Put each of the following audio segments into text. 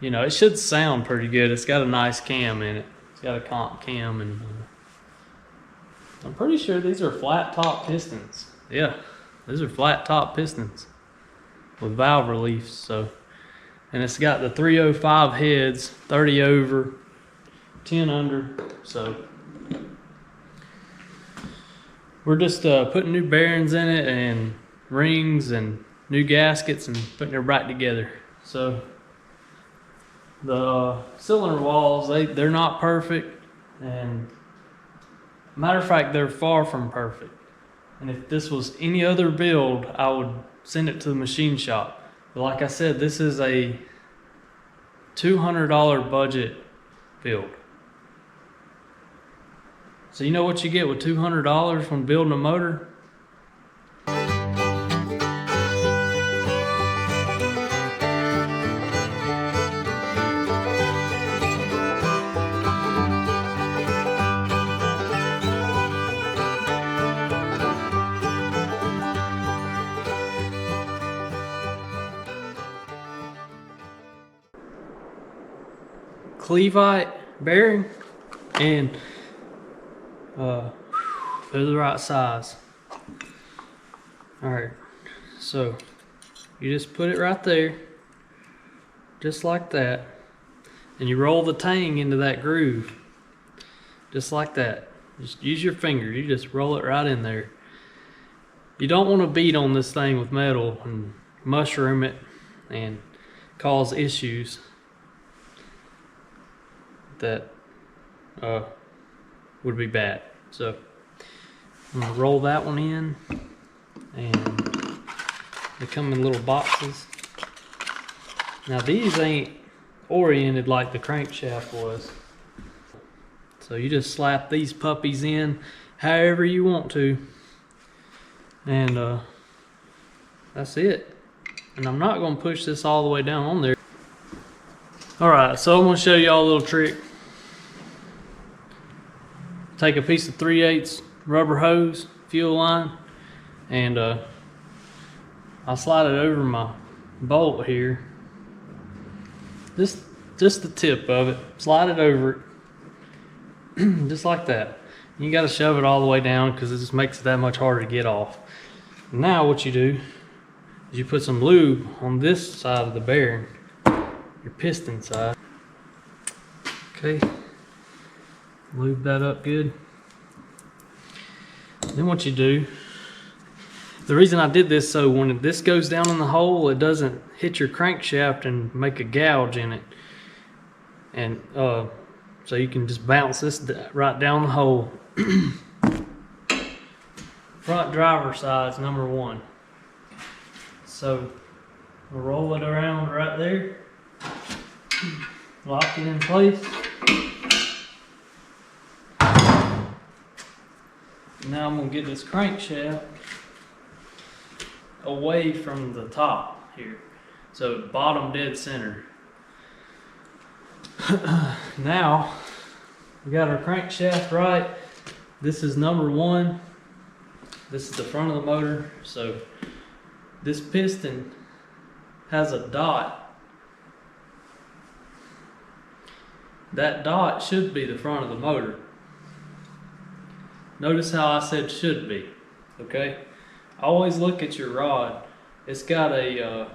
you know, it should sound pretty good. It's got a nice cam in it. It's got a comp cam, and I'm pretty sure these are flat top pistons. Yeah, these are flat top pistons with valve reliefs. So, and it's got the 305 heads, 30 over, 10 under. So we're just putting new bearings in it and rings and new gaskets and putting it right together. So the cylinder walls, they're not perfect, and matter of fact, they're far from perfect. And if this was any other build, I would send it to the machine shop. But like I said, this is a $200 budget build. So you know what you get with $200 when building a motor? Cleveite bearing, and they're the right size. Alright, so you just put it right there, just like that, and you roll the tang into that groove, just like that. Just use your finger, you just roll it right in there. You don't want to beat on this thing with metal and mushroom it and cause issues that would be bad. So I'm gonna roll that one in, and they come in little boxes. Now these ain't oriented like the crankshaft was, so you just slap these puppies in however you want to, and that's it. And I'm not gonna push this all the way down on there. Alright, so I'm gonna show y'all a little trick. Take a piece of 3/8 rubber hose, fuel line, and I'll slide it over my bolt here. Just the tip of it. Slide it over it. Just like that. You gotta shove it all the way down because it just makes it that much harder to get off. Now what you do is you put some lube on this side of the bearing, your piston side. Okay. Lube that up good. Then what you do, the reason I did this, so when this goes down in the hole, it doesn't hit your crankshaft and make a gouge in it. And so you can just bounce this right down the hole. Front driver side's number 1. So we'll roll it around right there. Lock it in place. Now I'm going to get this crankshaft away from the top here. So bottom dead center. Now we got our crankshaft right. This is number 1. This is the front of the motor. So this piston has a dot. That dot should be the front of the motor. Notice how I said should be, okay? Always look at your rod. It's got a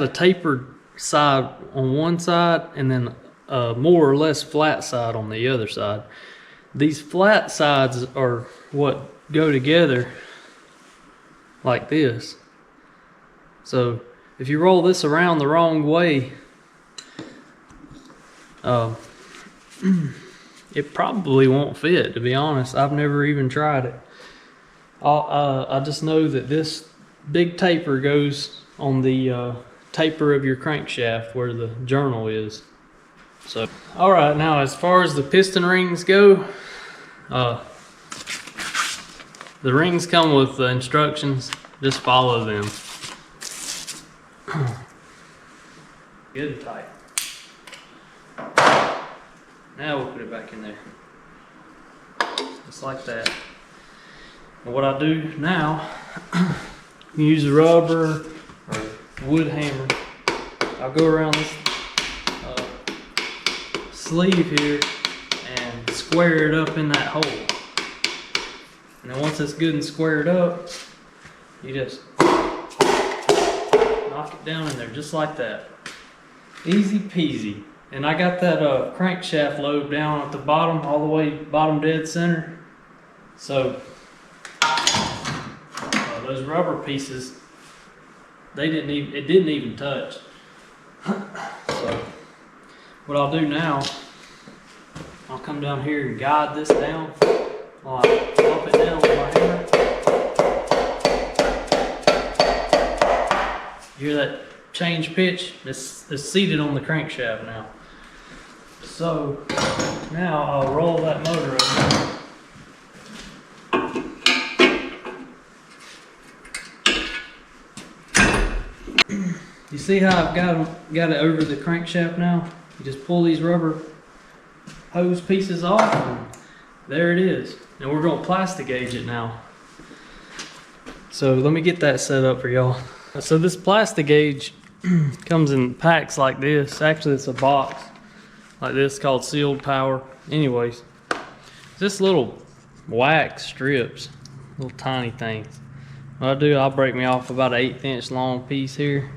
tapered side on one side, and then a more or less flat side on the other side. These flat sides are what go together like this. So if you roll this around the wrong way, it probably won't fit, to be honest. I've never even tried it. I just know that this big taper goes on the taper of your crankshaft where the journal is. So, alright, now as far as the piston rings go, the rings come with the instructions. Just follow them. Good and tight. Now we'll put it back in there. Just like that. And what I do now, you use a rubber or wood hammer. I'll go around this sleeve here and square it up in that hole. And then once it's good and squared up, you just knock it down in there just like that. Easy peasy. And I got that crankshaft lobe down at the bottom, all the way bottom dead center. So those rubber pieces, it didn't even touch. So what I'll do now, I'll come down here and guide this down while I pump it down with my hammer. You hear that change pitch? It's seated on the crankshaft now. So now I'll roll that motor over. You see how I've got it over the crankshaft now? You just pull these rubber hose pieces off and there it is. And we're going to plastic gauge it now. So let me get that set up for y'all. So this plastic gauge comes in packs like this. Actually, it's a box like this called Sealed Power. Anyways, just little wax strips, little tiny things. What I do, I'll break me off about an 1/8 inch long piece here,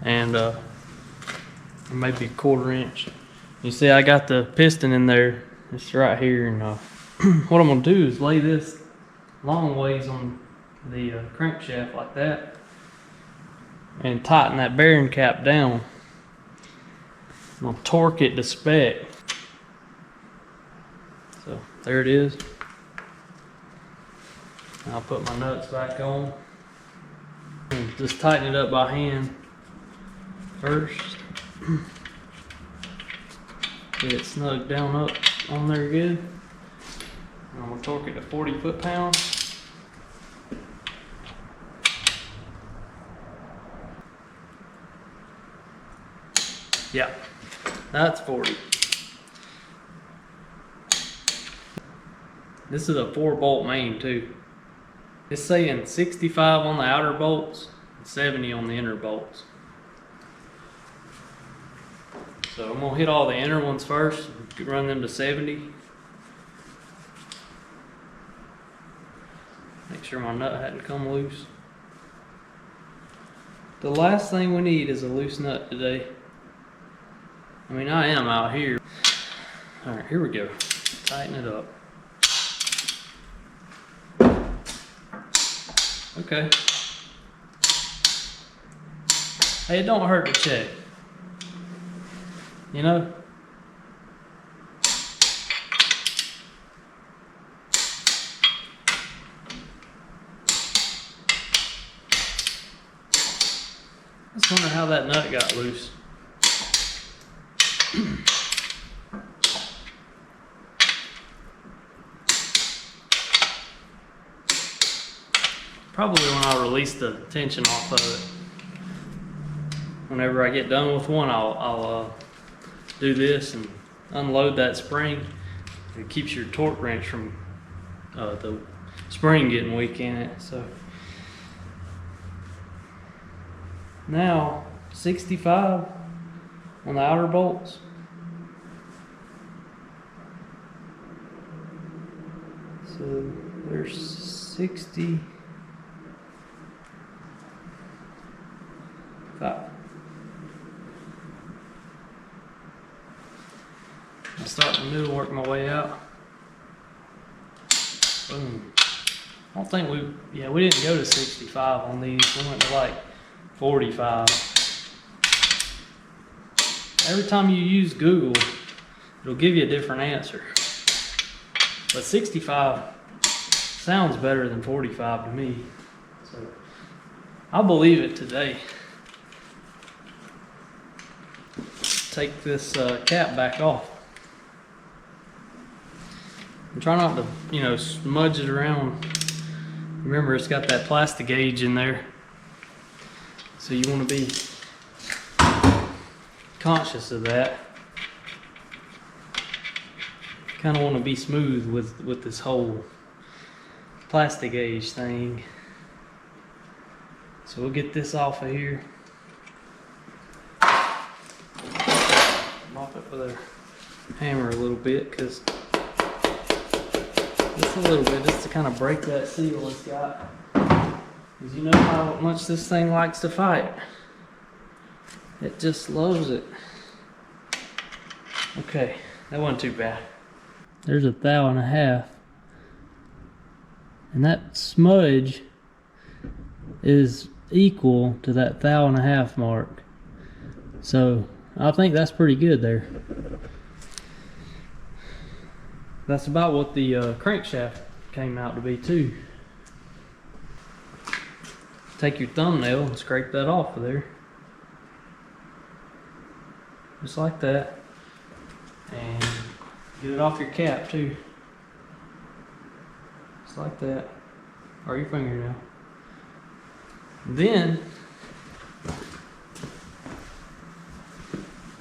and maybe a 1/4 inch. You see, I got the piston in there. It's right here, and what I'm gonna do is lay this long ways on the crankshaft like that, and tighten that bearing cap down. I'll torque it to spec. So there it is. I'll put my nuts back on and just tighten it up by hand first. Get it snug down up on there good. And I'm gonna torque it to 40 foot-pounds. Yeah, that's 40. This is a 4-bolt main too. It's saying 65 on the outer bolts, 70 on the inner bolts. So I'm gonna hit all the inner ones first, run them to 70. Make sure my nut hadn't come loose. The last thing we need is a loose nut today. I mean, I am out here. All right, here we go. Tighten it up. Okay. Hey, it don't hurt to check. You know? I just wonder how that nut got loose. Probably when I release the tension off of it. Whenever I get done with one, I'll do this and unload that spring. It keeps your torque wrench from the spring getting weak in it. So now 65 on the outer bolts. So there's 60. I'll start in the middle, work my way out. Boom. I don't think we didn't go to 65 on these. We went to like 45. Every time you use Google, it'll give you a different answer. But 65 sounds better than 45 to me. So I'll believe it today. Take this cap back off. And try not to, smudge it around. Remember, it's got that plastic gauge in there. So you want to be conscious of that. Kind of want to be smooth with this whole plastic gauge thing. So we'll get this off of here. off it with a hammer a little bit, because just a little bit, just to kind of break that seal it's got. Because you know how much this thing likes to fight. It just loves it. Okay, that wasn't too bad. There's 1.5 thou. And that smudge is equal to that 1.5 thou mark. So I think that's pretty good there. That's about what the crankshaft came out to be too. Take your thumbnail and scrape that off of there. Just like that. And get it off your cap too. Just like that. Or your fingernail. Then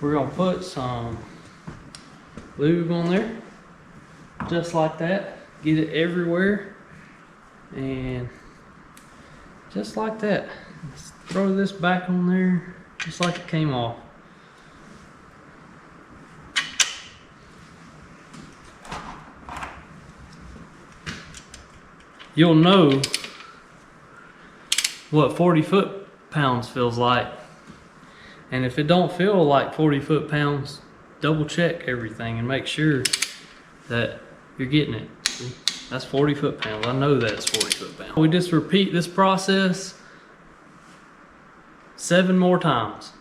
we're gonna put some lube on there. Just like that. Get it everywhere. And just like that. Let's throw this back on there just like it came off. You'll know what 40 foot-pounds feels like. And if it don't feel like 40 foot-pounds, double check everything and make sure that you're getting it. See? That's 40 foot-pounds. I know that's 40 foot-pounds. We just repeat this process 7 more times.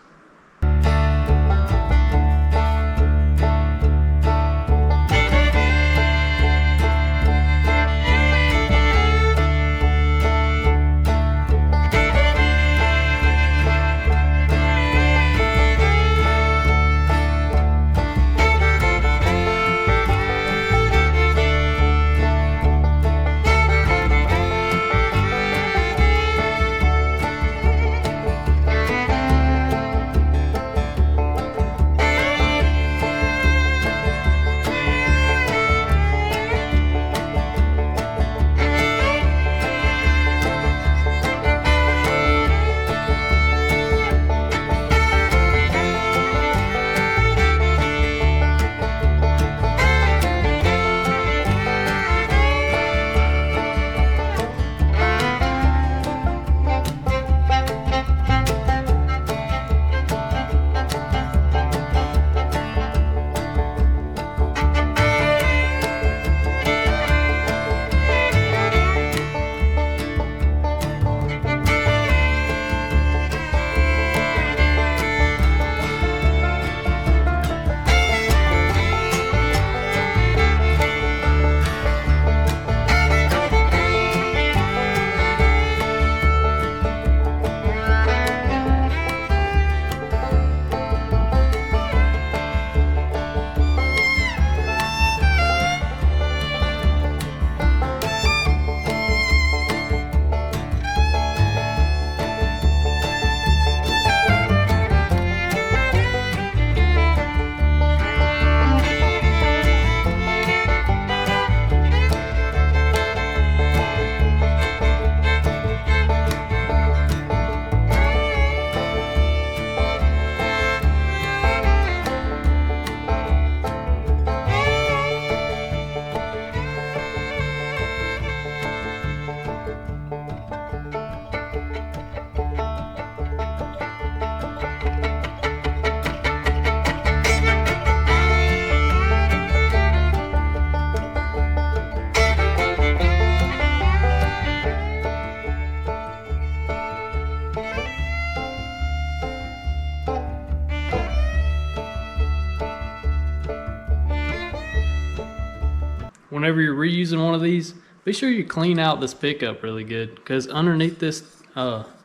Whenever you're reusing one of these, be sure you clean out this pickup really good, because underneath this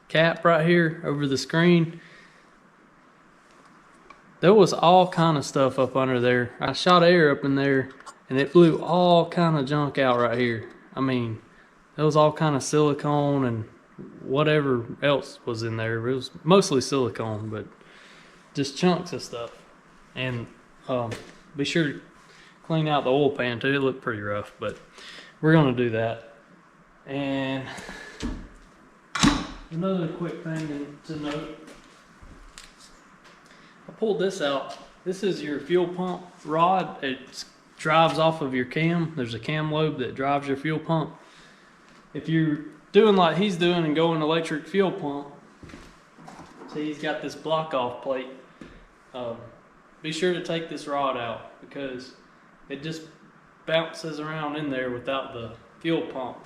cap right here over the screen, there was all kind of stuff up under there. I shot air up in there and it blew all kind of junk out right here. I mean, there was all kind of silicone and whatever else was in there. It was mostly silicone, but just chunks of stuff. And be sure to clean out the oil pan too. It looked pretty rough, but we're gonna do that. And another quick thing to note, I pulled this out This is your fuel pump rod. It drives off of your cam. There's a cam lobe that drives your fuel pump. If you're doing like he's doing and going electric fuel pump, see he's got this block off plate. Be sure to take this rod out because it just bounces around in there without the fuel pump.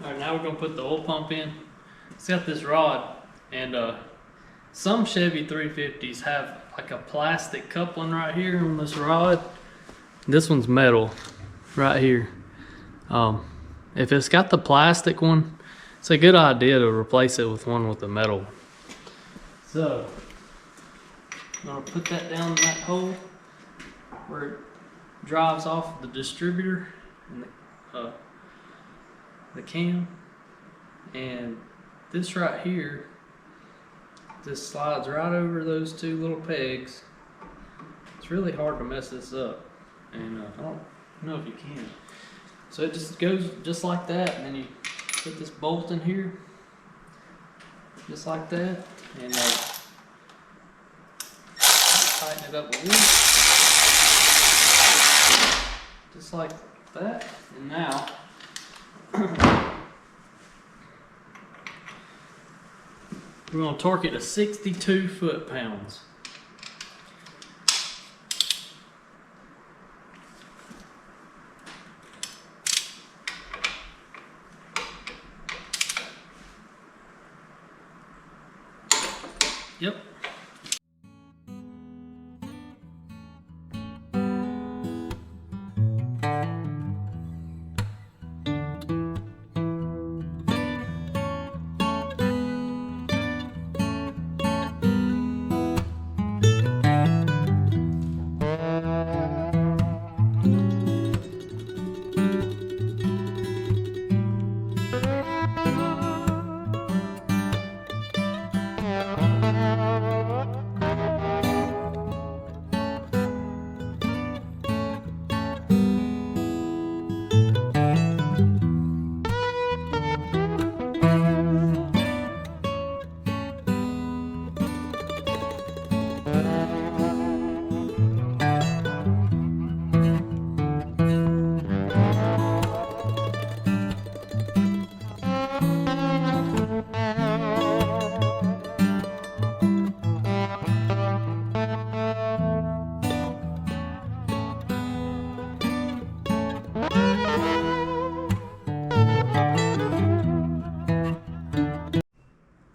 Alright, now we're going to put the oil pump in. It's got this rod, and some Chevy 350s have like a plastic coupling right here on this rod. This one's metal right here. If it's got the plastic one, it's a good idea to replace it with one with the metal. So, I'm going to put that down in that hole where it drives off the distributor and the cam. And this right here, this slides right over those two little pegs. It's really hard to mess this up, and I don't know if you can. So it just goes just like that, and then you put this bolt in here, just like that, and tighten it up a little, just like that. And now we're going to torque it to 62 foot-pounds. Yep.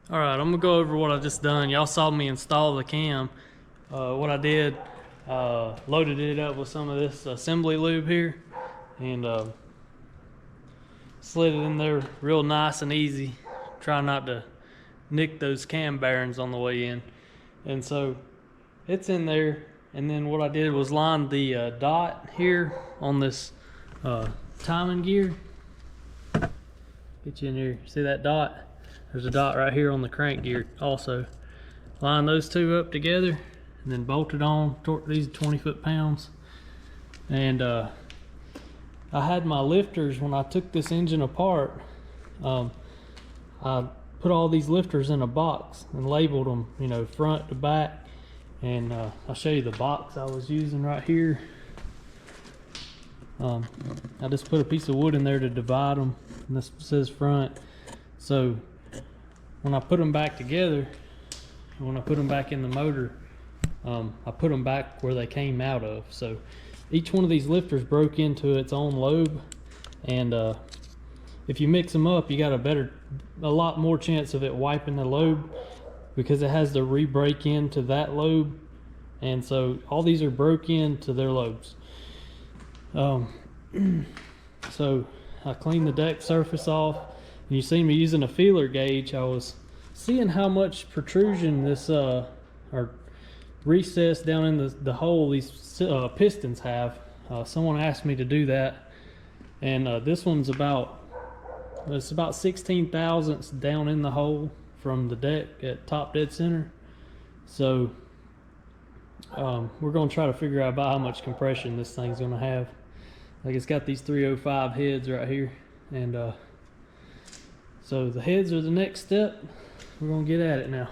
Alright, I'm going to go over what I just done. Y'all saw me install the cam. What I did, loaded it up with some of this assembly lube here, and slid it in there real nice and easy. Try not to nick those cam bearings on the way in. And so it's in there, and then what I did was line the dot here on this timing gear. Get you in here, see that dot? There's a dot right here on the crank gear also. Line those two up together and then bolt it on, torque these 20 foot-pounds. And I had my lifters, when I took this engine apart, I put all these lifters in a box and labeled them, you know, front to back. And I'll show you the box I was using right here. I just put a piece of wood in there to divide them, and this says front. So when I put them back together, when I put them back in the motor, I put them back where they came out of. So each one of these lifters broke into its own lobe, and if you mix them up, you got a lot more chance of it wiping the lobe, because it has to re-break into that lobe. And so all these are broke into their lobes. So I cleaned the deck surface off, and you see me using a feeler gauge. I was seeing how much protrusion this or recess down in the hole these pistons have. Someone asked me to do that, and this one's about 16 thousandths down in the hole from the deck at top dead center. So we're going to try to figure out about how much compression this thing's going to have. Like, it's got these 305 heads right here, and so the heads are the next step. We're going to get at it now.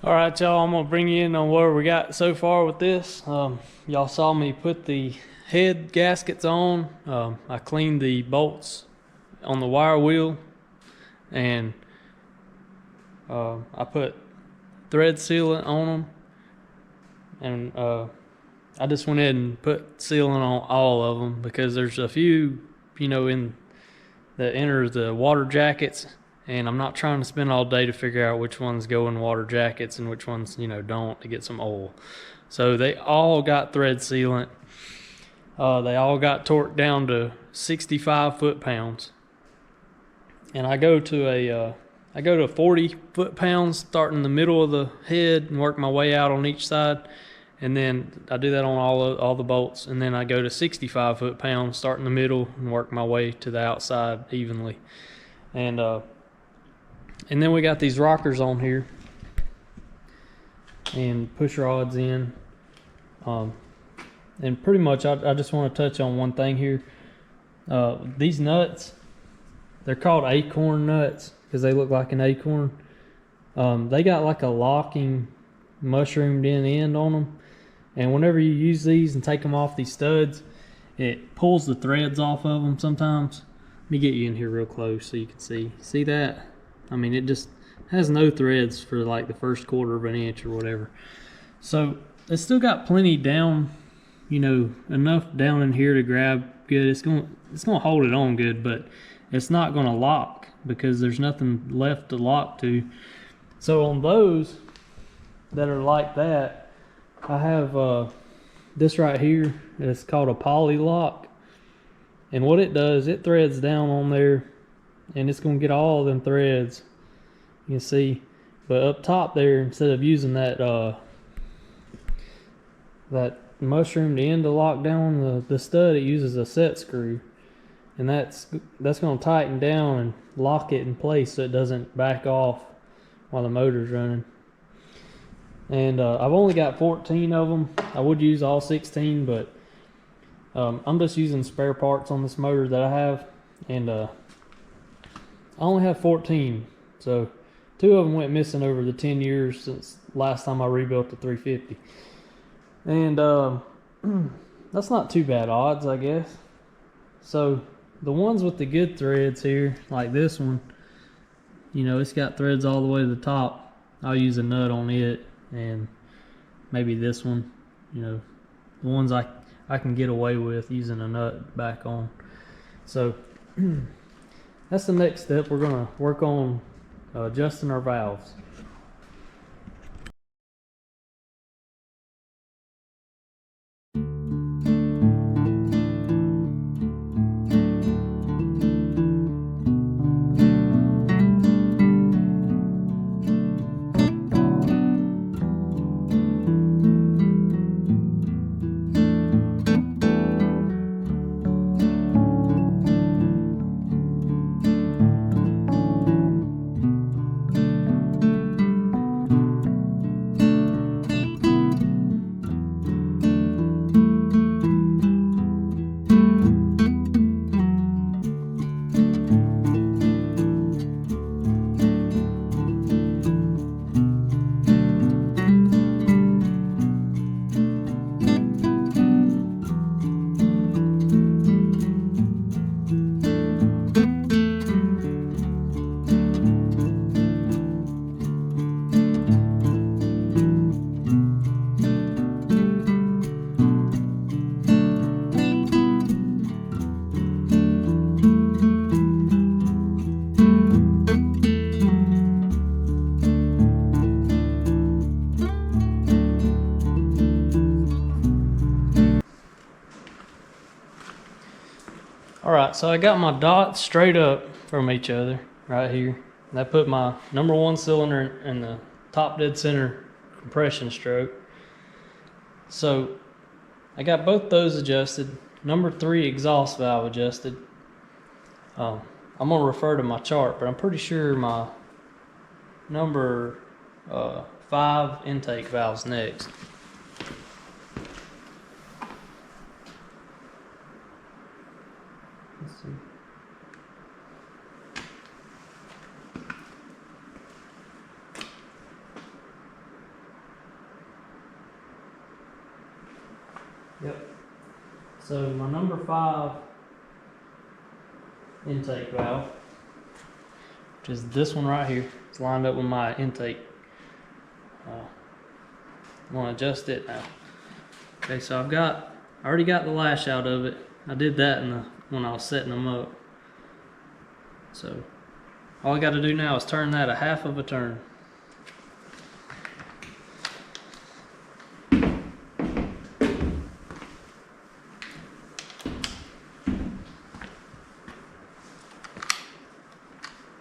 All right, y'all, I'm gonna bring you in on where we got so far with this. Y'all saw me put the head gaskets on. I cleaned the bolts on the wire wheel, and I put thread sealant on them, and I just went ahead and put sealant on all of them because there's a few, in that enter the water jackets, and I'm not trying to spend all day to figure out which ones go in water jackets and which ones, don't, to get some oil. So they all got thread sealant. They all got torqued down to 65 foot-pounds. And I go to 40 foot-pounds, start in the middle of the head and work my way out on each side. And then I do that on all the bolts. And then I go to 65 foot-pounds, start in the middle and work my way to the outside evenly. And then we got these rockers on here and push rods in. And pretty much I just want to touch on one thing here. These nuts, they're called acorn nuts because they look like an acorn. They got like a locking mushroomed in end on them. And whenever you use these and take them off these studs, it pulls the threads off of them sometimes. Let me get you in here real close so you can see. See that? I mean, it just has no threads for like the first quarter of an inch or whatever. So it's still got plenty down, enough down in here to grab good. It's gonna hold it on good, but it's not gonna lock because there's nothing left to lock to. So on those that are like that, I have this right here. It's called a poly lock, and what it does, it threads down on there, and it's gonna get all them threads. You can see, but up top there, instead of using that mushroomed end to lock down the stud, it uses a set screw, and that's gonna tighten down and lock it in place so it doesn't back off while the motor's running. And I've only got 14 of them. I would use all 16, but I'm just using spare parts on this motor that I have, and I only have 14. So 2 of them went missing over the 10 years since last time I rebuilt the 350. And that's not too bad odds, I guess. So the ones with the good threads here, like this one, it's got threads all the way to the top. I'll use a nut on it, and maybe this one, the ones I can get away with using a nut back on. So that's the next step. We're gonna work on adjusting our valves. Alright, so I got my dots straight up from each other right here. And I put my number 1 cylinder in the top dead center compression stroke. So I got both those adjusted. Number 3 exhaust valve adjusted. I'm going to refer to my chart, but I'm pretty sure my number 5 intake valve's next. Let's see. Yep. So my number 5 intake valve, which is this one right here, it's lined up with my intake. I'm gonna adjust it now. Okay, so I already got the lash out of it. I did that when I was setting them up. So all I got to do now is turn that a half of a turn.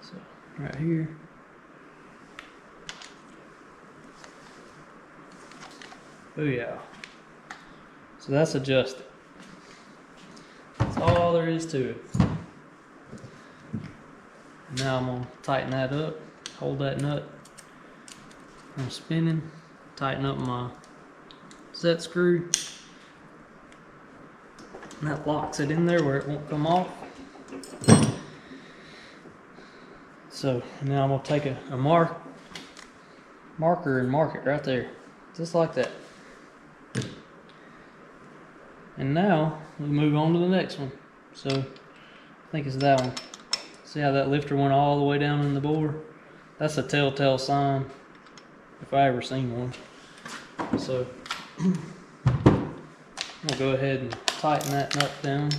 So right here. Booyah. So that's adjusted. That's all there is to it. Now I'm going to tighten that up, hold that nut. I'm spinning, tighten up my set screw. And that locks it in there where it won't come off. So now I'm going to take a marker and mark it right there, just like that. And now we move on to the next one. So I think it's that one. See how that lifter went all the way down in the bore? That's a telltale sign, if I ever seen one. So I'll go ahead and tighten that nut down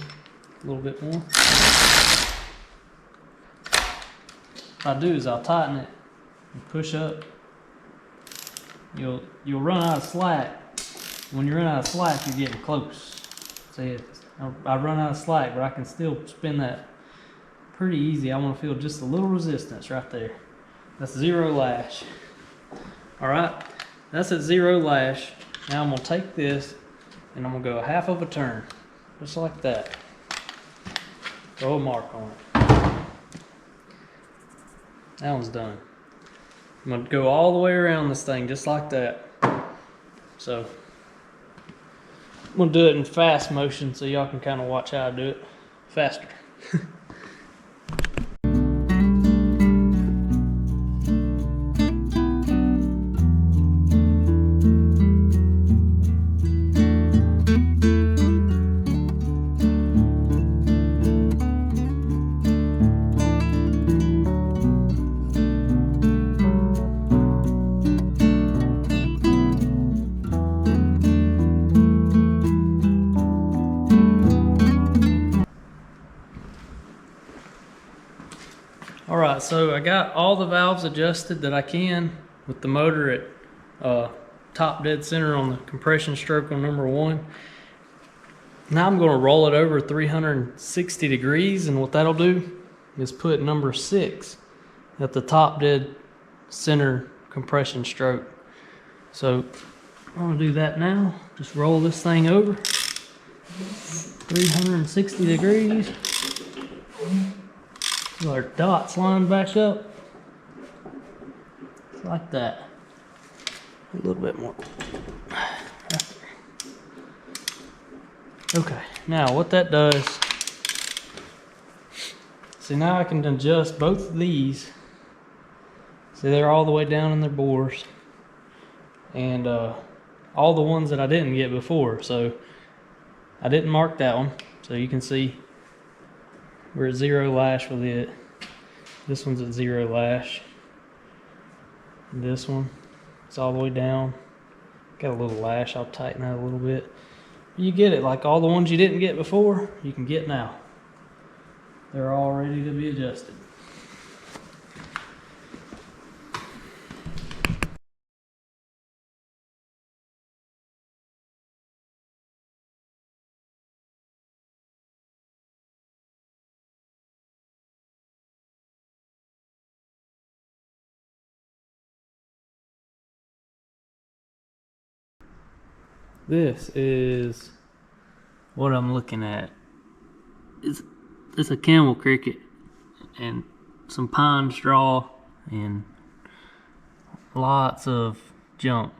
a little bit more. What I do is I'll tighten it and push up. You'll run out of slack. When you run out of slack, you're getting close. See, I run out of slack, but I can still spin that pretty easy. I want to feel just a little resistance right there. That's 0 lash. All right, that's at 0 lash. Now I'm gonna take this and I'm gonna go a half of a turn, just like that. Throw a mark on it. That one's done. I'm gonna go all the way around this thing just like that. So I'm gonna do it in fast motion so y'all can kind of watch how I do it faster. Alright, so I got all the valves adjusted that I can with the motor at top dead center on the compression stroke on number 1. Now I'm going to roll it over 360 degrees, and what that'll do is put number 6 at the top dead center compression stroke. So I'm going to do that now. Just roll this thing over 360 degrees. Our dots line back up like that. A little bit more. Okay, now what that does, see, now I can adjust both of these. See, they're all the way down in their bores, and all the ones that I didn't get before. So I didn't mark that one, so you can see we're at 0 lash with it. This one's at 0 lash. This one, it's all the way down. Got a little lash, I'll tighten that a little bit. You get it, like all the ones you didn't get before, you can get now. They're all ready to be adjusted. This is what I'm looking at. It's a camel cricket and some pine straw and lots of junk.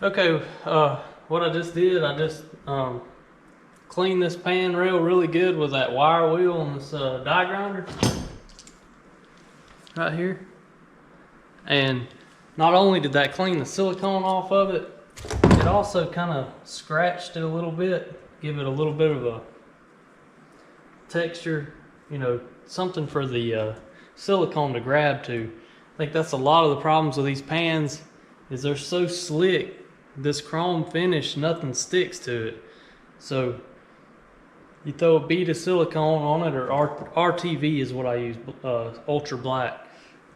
Okay, what I just did, I just cleaned this pan rail really good with that wire wheel on this die grinder right here. And not only did that clean the silicone off of it, it also kind of scratched it a little bit, give it a little bit of a texture, you know, something for the silicone to grab to. I think that's a lot of the problems with these pans, is they're so slick, this chrome finish, nothing sticks to it. So you throw a bead of silicone on it, or RTV is what I use, ultra black.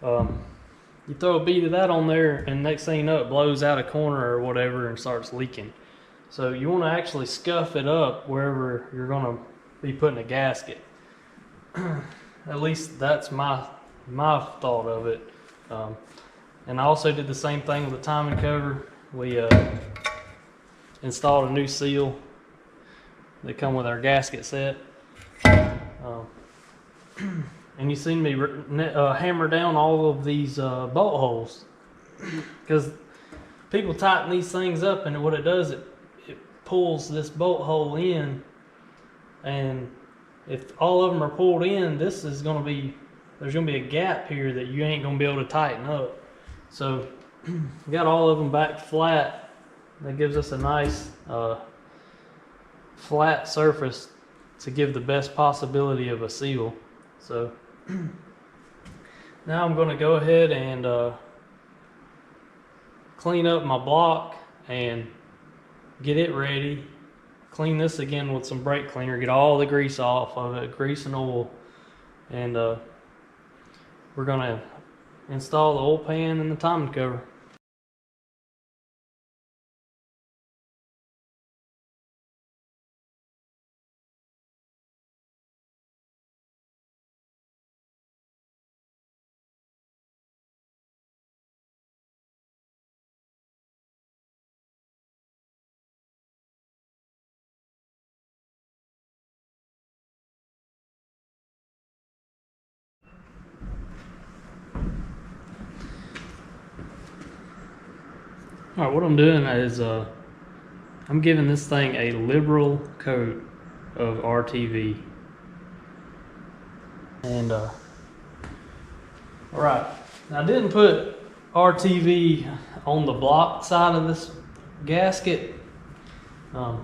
You throw a bead of that on there, and next thing you know, it blows out a corner or whatever and starts leaking. So you want to actually scuff it up wherever you're going to be putting a gasket. At least that's my thought of it. And I also did the same thing with the timing cover. We installed a new seal. They come with our gasket set. And you seen me hammer down all of these bolt holes, because people tighten these things up, and what it does, it pulls this bolt hole in, and if all of them are pulled in, there's gonna be a gap here that you ain't gonna be able to tighten up. So we got all of them back flat. That gives us a nice flat surface to give the best possibility of a seal. So now I'm going to go ahead and clean up my block and get it ready. Clean this again with some brake cleaner, get all the grease off of it, grease and oil, and we're going to install the oil pan and the timing cover. Alright, what I'm doing is I'm giving this thing a liberal coat of RTV. And alright, now I didn't put RTV on the block side of this gasket, but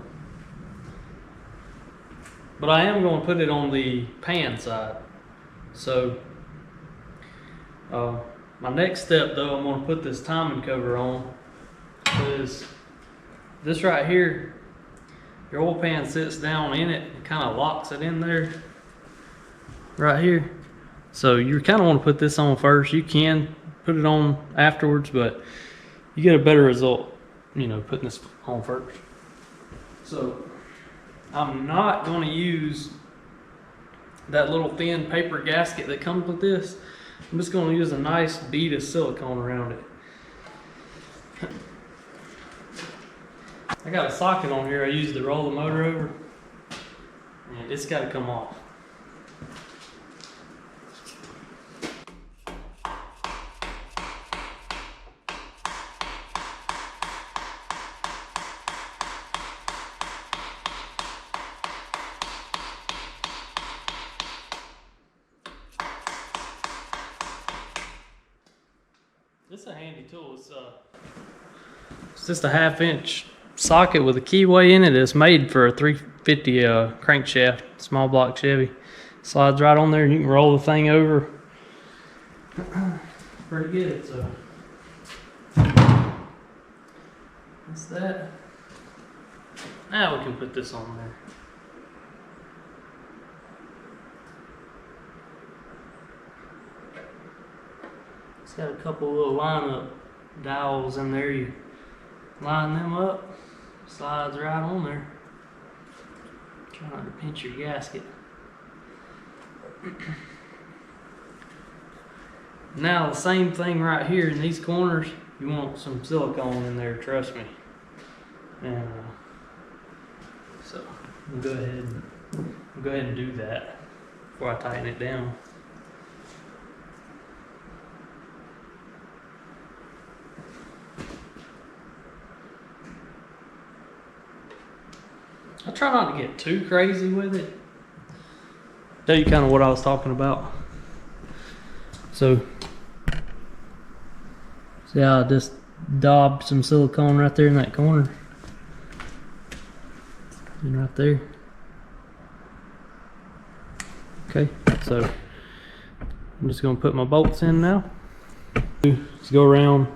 I am going to put it on the pan side. So my next step, though, I'm going to put this timing cover on, because this right here, your oil pan sits down in it and kind of locks it in there right here. So you kind of want to put this on first. You can put it on afterwards, but you get a better result, you know, putting this on first. So I'm not going to use that little thin paper gasket that comes with this. I'm just going to use a nice bead of silicone around it. I got a socket on here I used to roll the motor over, and it's got to come off. This is a handy tool. It's just a 1/2 inch socket with a keyway in it. It's made for a 350 crankshaft, small block Chevy. Slides right on there, and you can roll the thing over. Pretty good. So that's that. Now we can put this on there. It's got a couple little line-up dowels in there. You line them up, slides right on there. Try not to pinch your gasket. Now the same thing right here in these corners. You want some silicone in there, trust me. And so I'll go ahead and do that before I tighten it down. try not to get too crazy with it. Tell you kind of what I was talking about. So, see how I just daubed some silicone right there in that corner? And right there. Okay, so I'm just gonna put my bolts in now. Just go around,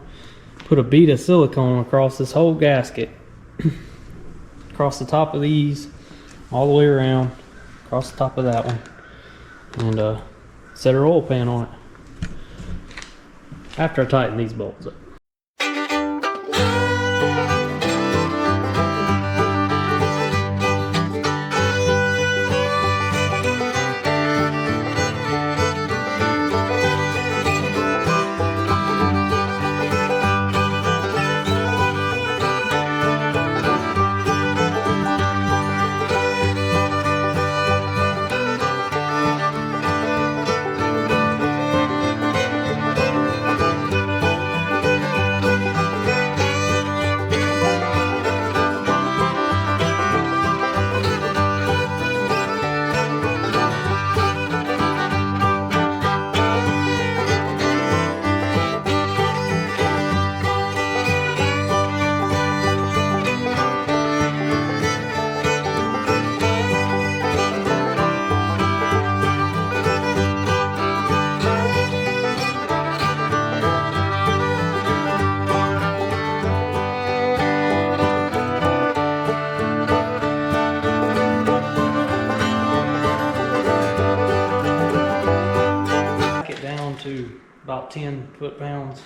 put a bead of silicone across this whole gasket. Across the top of these, all the way around, across the top of that one. And set our oil pan on it. After I tighten these bolts up. To about 10 foot-pounds,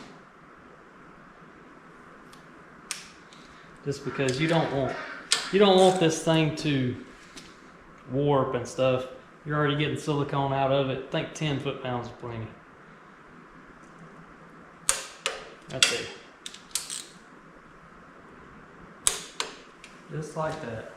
just because you don't want this thing to warp and stuff. You're already getting silicone out of it. I think 10 foot-pounds is plenty. Right there, just like that.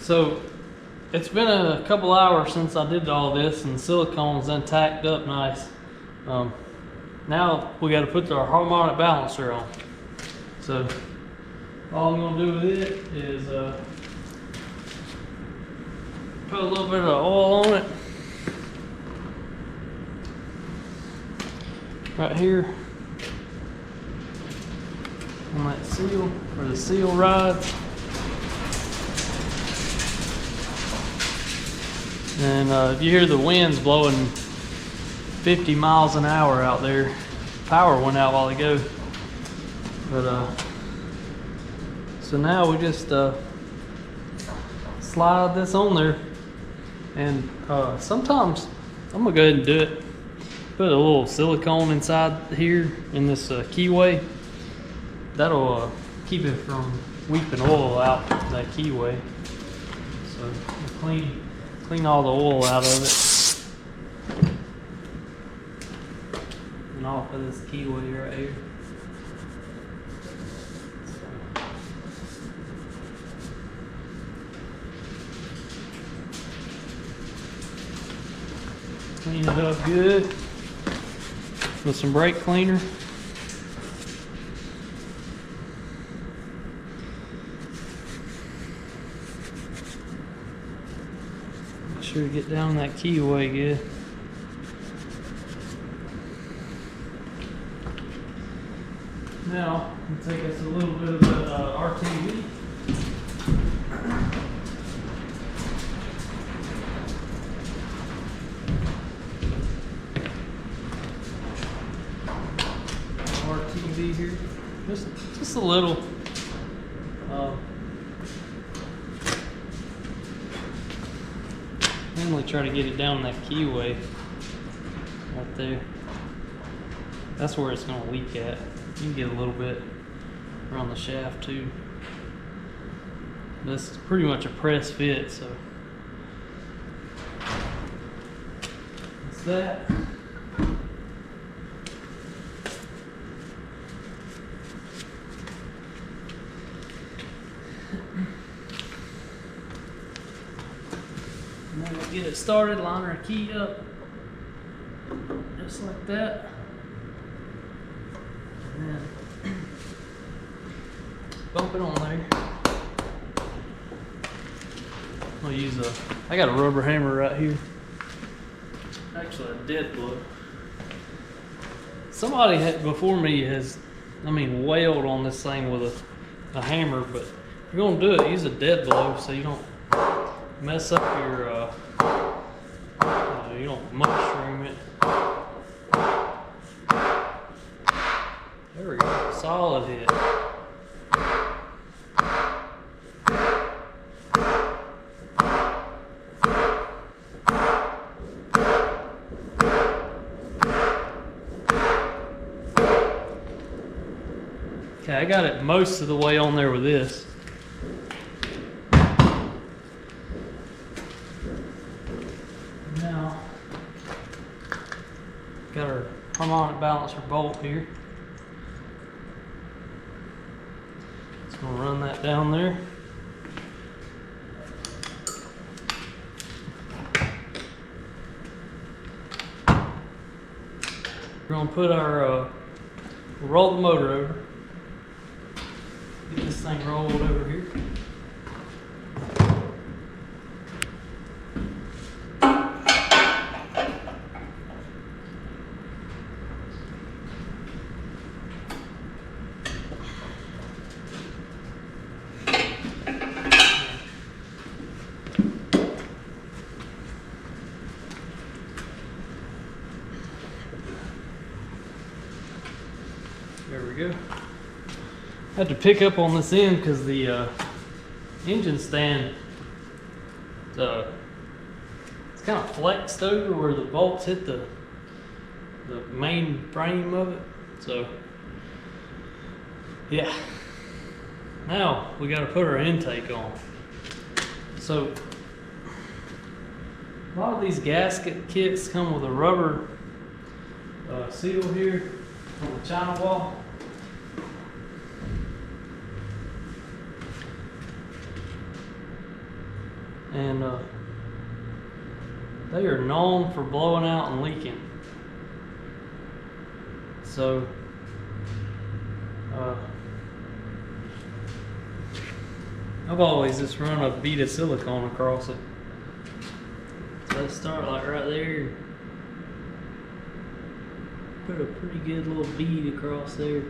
So it's been a couple hours since I did all this, and the silicone's then tacked up nice. Now we got to put our harmonic balancer on. So all I'm gonna do with it is put a little bit of oil on it right here on that seal, where the seal rides. And if you hear the winds blowing 50 miles an hour out there, power went out a while ago. But so now we just slide this on there, and sometimes I'm gonna go ahead and do it. Put a little silicone inside here in this keyway. That'll keep it from weeping oil out that keyway. So clean all the oil out of it and off of this keyway right here. Clean it up good with some brake cleaner. Make sure to get down that keyway good. Now, it'll take us a little bit of RTV. RTV here, just a little. Mainly try to get it down that keyway right there. That's where it's going to leak at. You can get a little bit around the shaft too. This is pretty much a press fit, so that's that. And then we'll get it started, line our key up, just like that. And then bump it on there. I'll use I got a rubber hammer right here. Actually a dead blow. Somebody before me has, wailed on this thing with a hammer, but if you're gonna do it, use a dead blow so you don't mess up your, you don't mushroom it. There we go, solid hit. Okay, I got it most of the way on there with this. Now, got our harmonic balancer bolt here. Just gonna run that down there. We're gonna put our, roll the motor over. Get this thing rolled over here. There we go. I had to pick up on this end because the engine stand, it's kind of flexed over where the bolts hit the main frame of it. So yeah, now we got to put our intake on. So a lot of these gasket kits come with a rubber seal here on the china wall. And they are known for blowing out and leaking. So I've always just run a bead of silicone across it. So let's start like right there. Put a pretty good little bead across there.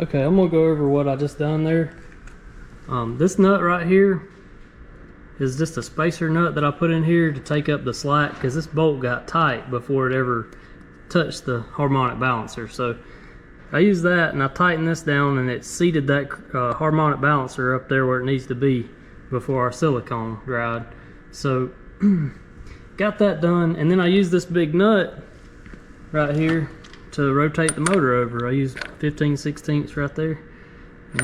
Okay, I'm gonna go over what I just done there. This nut right here is just a spacer nut that I put in here to take up the slack, because this bolt got tight before it ever touched the harmonic balancer. So I used that and I tightened this down, and it seated that harmonic balancer up there where it needs to be before our silicone dried. So got that done, and then I used this big nut right here to rotate the motor over. I used 15/16 right there,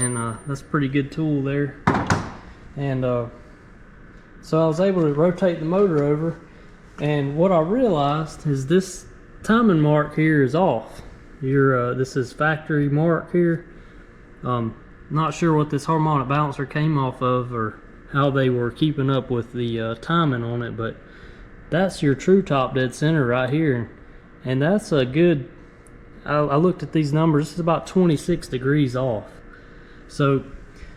and that's a pretty good tool there. And so I was able to rotate the motor over, and what I realized is this timing mark here is off. This is factory mark here. Not sure what this harmonic balancer came off of, or how they were keeping up with the timing on it, but that's your true top dead center right here, and that's a good, I looked at these numbers, it's about 26 degrees off. So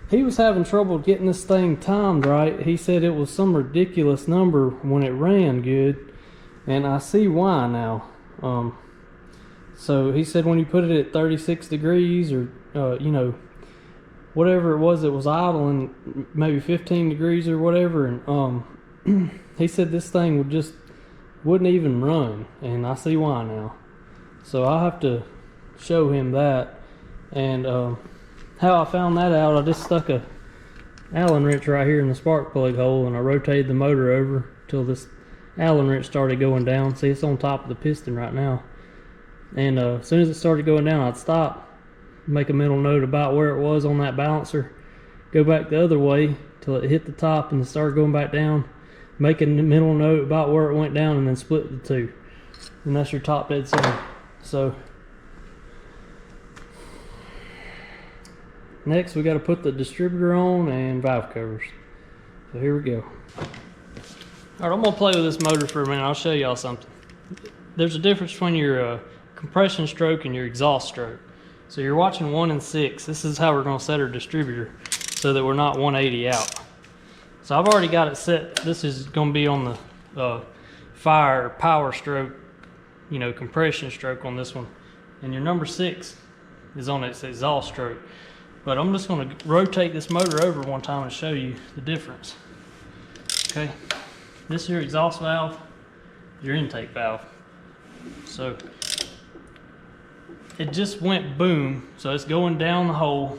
he was having trouble getting this thing timed right. He said it was some ridiculous number when it ran good, and I see why now. So he said when you put it at 36 degrees, or you know, whatever it was idling, maybe 15 degrees or whatever, and he said this thing wouldn't even run, and I see why now. So I'll have to show him that. And how I found that out, I just stuck a Allen wrench right here in the spark plug hole, and I rotated the motor over till this Allen wrench started going down. See, it's on top of the piston right now. And as soon as it started going down, I'd stop, make a mental note about where it was on that balancer, go back the other way till it hit the top and it started going back down, make a mental note about where it went down, and then split the two. And that's your top dead center. So next we got to put the distributor on and valve covers. So here we go. Alright, I'm going to play with this motor for a minute. I'll show y'all something. There's a difference between your compression stroke and your exhaust stroke. So you're watching 1 and 6. This is how we're going to set our distributor so that we're not 180 out. So I've already got it set. This is going to be on the power stroke, you know, compression stroke on this one. And your number 6 is on its exhaust stroke. But I'm just going to rotate this motor over one time and show you the difference. Okay, this is your exhaust valve, your intake valve. So it just went boom, so it's going down the hole.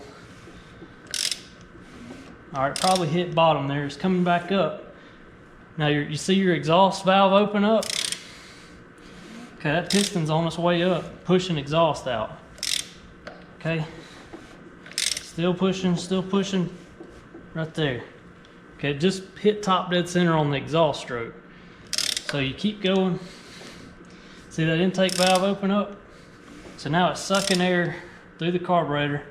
All right, probably hit bottom there. It's coming back up. Now you see your exhaust valve open up? Okay, that piston's on its way up, pushing exhaust out. Okay, still pushing right there. Okay, just hit top dead center on the exhaust stroke. So you keep going. See that intake valve open up? So now it's sucking air through the carburetor.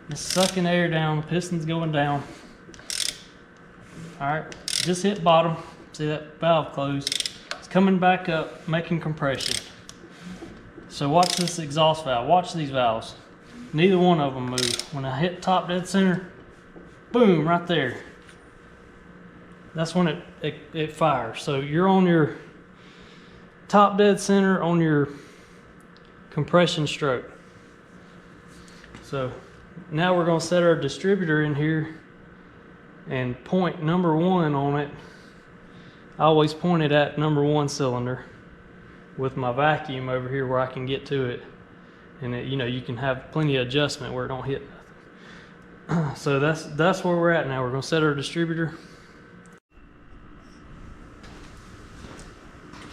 It's sucking air down, the piston's going down. All right, just hit bottom. See that valve closed? It's coming back up, making compression. So watch this exhaust valve, watch these valves. Neither one of them move. When I hit top dead center, boom, right there. That's when it fires. So you're on your top dead center on your compression stroke. So now we're going to set our distributor in here and point number 1 on it. I always point it at number 1 cylinder with my vacuum over here where I can get to it. And you know, you can have plenty of adjustment where it don't hit nothing. So that's where we're at now. We're going to set our distributor.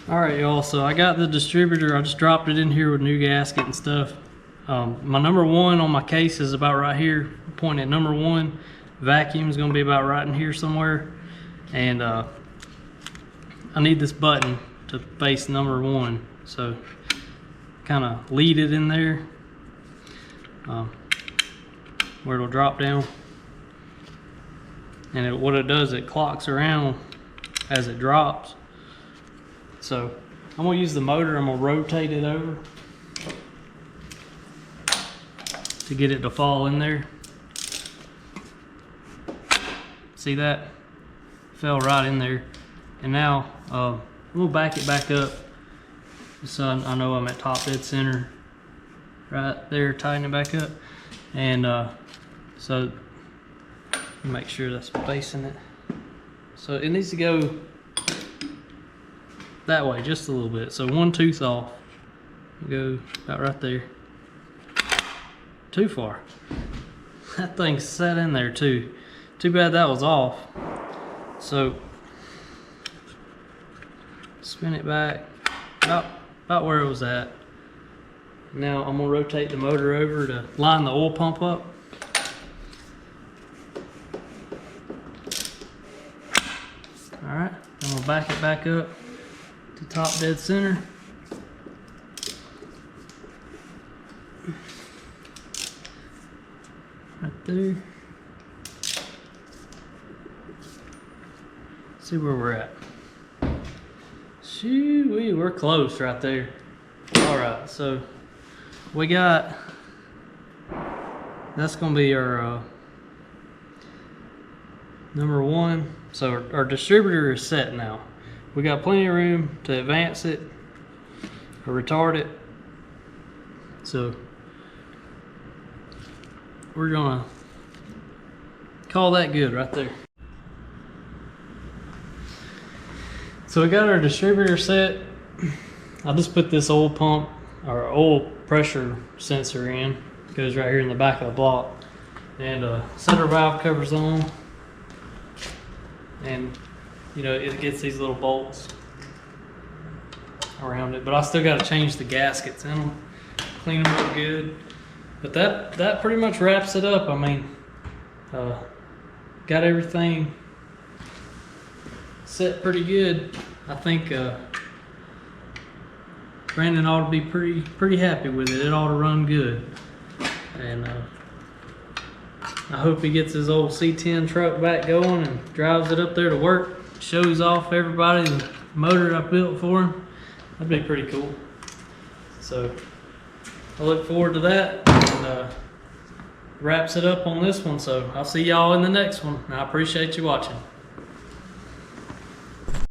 Alright y'all, so I got the distributor. I just dropped it in here with new gasket and stuff. My number 1 on my case is about right here. Point at number 1. Vacuum is going to be about right in here somewhere. And I need this button to face number 1. So kind of lead it in there where it'll drop down. And what it does, it clocks around as it drops. So I'm going to use the motor, I'm going to rotate it over to get it to fall in there. See that? Fell right in there. And now I'm going to back it back up so I know I'm at top dead center. Right there, tighten it back up. And so make sure that's facing it. So it needs to go that way just a little bit. So one tooth off. Go about right there. Too far. That thing's set in there too. Too bad that was off. So spin it back about where it was at. Now I'm gonna rotate the motor over to line the oil pump up. All right, I'm gonna back it back up to top dead center. Right there. See where we're at. Shoo-wee, we're close right there. All right, so we got, that's gonna be our number one. So our distributor is set now. We got plenty of room to advance it or retard it. So we're gonna call that good right there. So we got our distributor set. I'll just put this oil pump or oil pressure sensor in. It goes right here in the back of the block. And set our valve covers on. And you know, it gets these little bolts around it. But I still got to change the gaskets in them, clean them up good. But that pretty much wraps it up. I mean, got everything set pretty good. I think Brandon ought to be pretty happy with it. It ought to run good. And I hope he gets his old C10 truck back going and drives it up there to work. Shows off everybody the motor I built for him. That'd be pretty cool. So I look forward to that. And wraps it up on this one. So I'll see y'all in the next one. And I appreciate you watching.